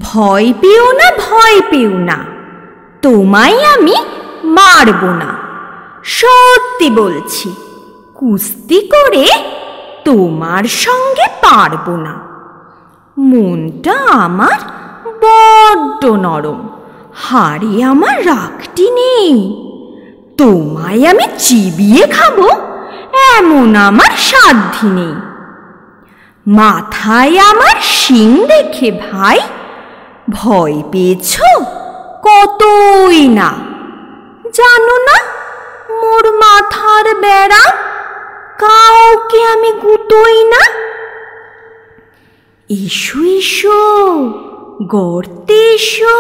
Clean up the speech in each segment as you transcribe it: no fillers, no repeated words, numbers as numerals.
ভয় পেও না, ভয় পেও না, তোমায় আমি মারব না। সত্যি বলছি, কুস্তি করে তোমার সঙ্গে পারব না। মনটা আমার বড্ড নরম, হাড়ে আমার রাগটি নেই। তোমায় আমি চিবিয়ে খাবো এমন আমার সাধ্যি নেই। মাথায় আমার শিং দেখে ভাই ভয় পেয়েছ কতই না। জানো না মোর মাথার বেড়া, কাউকে আমি গুটোই না। এসো এসো, গর্তে এসো,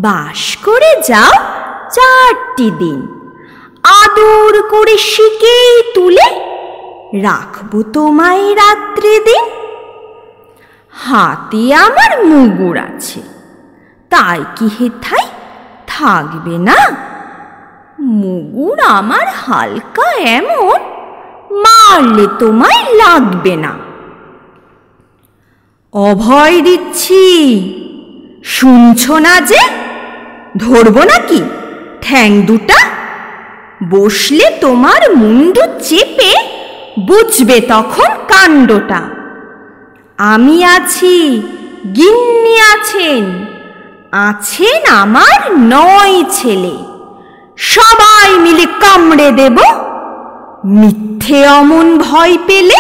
বাস করে যাও 4টি দিন। আদর করে শিকেই তুলে রাখবো তোমায় রাত্রি দিন। হাতে আমার মুগুর আছে, তাই কি হেথায় থাকবে না? মুগুর আমার হালকা এমন, মারলে তোমায় লাগবে না। অভয় দিচ্ছি, শুনছ না যে? ধরবো নাকি ঠ্যাং দুটা? বসলে তোমার মুন্ডু চেপে বুঝবে তখন কাণ্ডটা। আমি আছি, গিন্নি আছেন, আছেন আমার 9 ছেলে। সবাই মিলে কামড়ে দেব মিথ্যে অমন ভয় পেলে।